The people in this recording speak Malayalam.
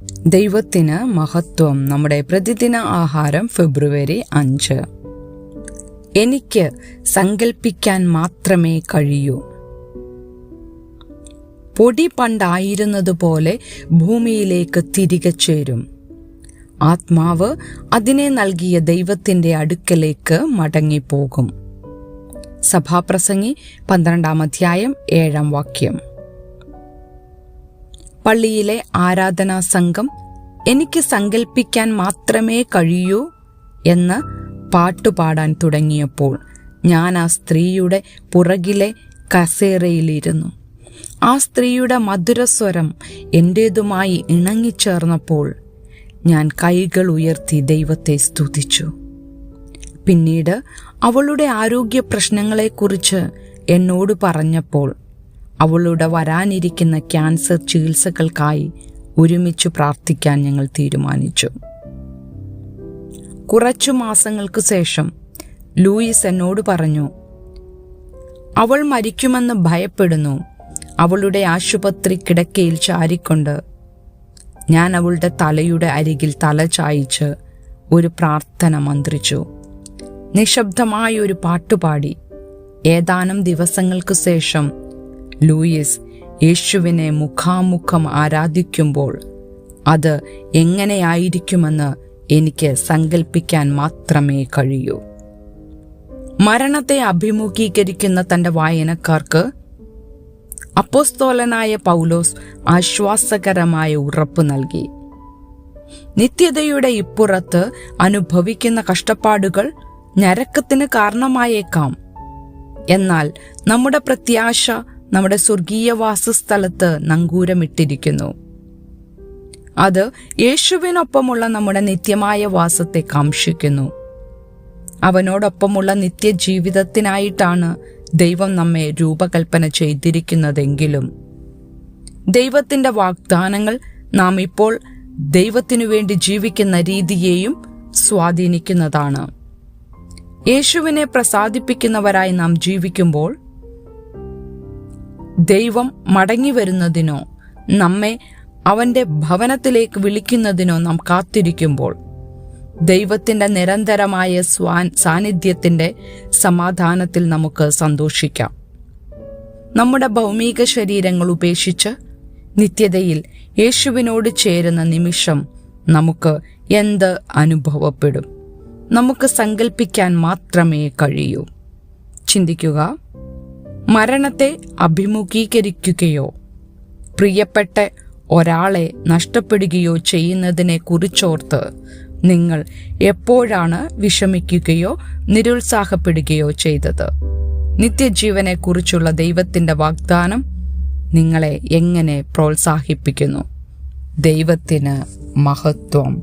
ദൈവത്തിന് മഹത്വം. നമ്മുടെ പ്രതിദിന ആഹാരം ഫെബ്രുവരി 5. എനിക്ക് സങ്കൽപ്പിക്കാൻ മാത്രമേ കഴിയൂ. പൊടി പണ്ടായിരുന്നതുപോലെ ഭൂമിയിലേക്ക് തിരികെ ചേരും. ആത്മാവ് അതിനെ നൽകിയ ദൈവത്തിന്റെ അടുക്കലേക്ക് മടങ്ങിപ്പോകും. സഭാപ്രസംഗി 12-ാം അധ്യായം 7-ാം വാക്യം. പള്ളിയിലെ ആരാധനാ സംഘം എനിക്ക് സങ്കൽപ്പിക്കാൻ മാത്രമേ കഴിയൂ എന്ന് പാട്ടുപാടാൻ തുടങ്ങിയപ്പോൾ ഞാൻ ആ സ്ത്രീയുടെ പുറകിലെ കസേരയിലിരുന്നു. ആ സ്ത്രീയുടെ മധുരസ്വരം എൻ്റേതുമായി ഇണങ്ങിച്ചേർന്നപ്പോൾ ഞാൻ കൈകൾ ഉയർത്തി ദൈവത്തെ സ്തുതിച്ചു. പിന്നീട് അവളുടെ ആരോഗ്യ പ്രശ്നങ്ങളെക്കുറിച്ച് എന്നോട് പറഞ്ഞപ്പോൾ അവളുടെ വരാനിരിക്കുന്ന ക്യാൻസർ ചികിത്സകൾക്കായി ഒരുമിച്ച് പ്രാർത്ഥിക്കാൻ ഞങ്ങൾ തീരുമാനിച്ചു. കുറച്ചു മാസങ്ങൾക്ക് ശേഷം ലൂയിസ് എന്നോട് പറഞ്ഞു, അവൾ മരിക്കുമെന്ന് ഭയപ്പെടുന്നു. അവളുടെ ആശുപത്രി കിടക്കയിൽ ചാരിക്കൊണ്ട് ഞാൻ അവളുടെ തലയുടെ അരികിൽ തല ചായിച്ച് ഒരു പ്രാർത്ഥന മന്ത്രിച്ചു. നിശബ്ദമായ ഒരു പാട്ടുപാടി. ഏതാനും ദിവസങ്ങൾക്ക് ശേഷം ലൂയിസ് യേശുവിനെ മുഖാമുഖം ആരാധിക്കുമ്പോൾ അത് എങ്ങനെയായിരിക്കുമെന്ന് എനിക്ക് സങ്കൽപ്പിക്കാൻ മാത്രമേ കഴിയൂ. മരണത്തെ അഭിമുഖീകരിക്കുന്ന തൻ്റെ വായനക്കാർക്ക് അപ്പോസ്തലനായ പൗലോസ് ആശ്വാസകരമായ ഉറപ്പ് നൽകി. നിത്യതയുടെ ഇപ്പുറത്ത് അനുഭവിക്കുന്ന കഷ്ടപ്പാടുകൾ ഞരക്കത്തിന് കാരണമായേക്കാം. എന്നാൽ നമ്മുടെ പ്രത്യാശ നമ്മുടെ സ്വർഗീയ വാസസ്ഥലത്ത് നങ്കൂരമിട്ടിരിക്കുന്നു. അത് യേശുവിനൊപ്പമുള്ള നമ്മുടെ നിത്യമായ വാസത്തെ കാംക്ഷിക്കുന്നു. അവനോടൊപ്പമുള്ള നിത്യജീവിതത്തിനായിട്ടാണ് ദൈവം നമ്മെ രൂപകൽപ്പന ചെയ്തിരിക്കുന്നതെങ്കിലും ദൈവത്തിന്റെ വാഗ്ദാനങ്ങൾ നാം ഇപ്പോൾ ദൈവത്തിനു വേണ്ടി ജീവിക്കുന്ന രീതിയെയും സ്വാധീനിക്കുന്നതാണ്. യേശുവിനെ പ്രസാദിപ്പിക്കുന്നവരായി നാം ജീവിക്കുമ്പോൾ, ദൈവം മടങ്ങി വരുന്നതിനോ നമ്മെ അവന്റെ ഭവനത്തിലേക്ക് വിളിക്കുന്നതിനോ നാം കാത്തിരിക്കുമ്പോൾ ദൈവത്തിന്റെ നിരന്തരമായ സാന്നിധ്യത്തിന്റെ സമാധാനത്തിൽ നമുക്ക് സന്തോഷിക്കാം. നമ്മുടെ ഭൗമിക ശരീരങ്ങൾ ഉപേക്ഷിച്ച് നിത്യതയിൽ യേശുവിനോട് ചേരുന്ന നിമിഷം നമുക്ക് എന്ത് അനുഭവപ്പെടും? നമുക്ക് സങ്കൽപ്പിക്കാൻ മാത്രമേ കഴിയൂ. ചിന്തിക്കുക, മരണത്തെ അഭിമുഖീകരിക്കുകയോ പ്രിയപ്പെട്ട ഒരാളെ നഷ്ടപ്പെടുകയോ ചെയ്യുന്നതിനെ കുറിച്ചോർത്ത് നിങ്ങൾ എപ്പോഴാണ് വിഷമിക്കുകയോ നിരുത്സാഹപ്പെടുകയോ ചെയ്തത്? നിത്യജീവനെക്കുറിച്ചുള്ള ദൈവത്തിന്റെ വാഗ്ദാനം നിങ്ങളെ എങ്ങനെ പ്രോത്സാഹിപ്പിക്കുന്നു? ദൈവത്തിന് മഹത്വം.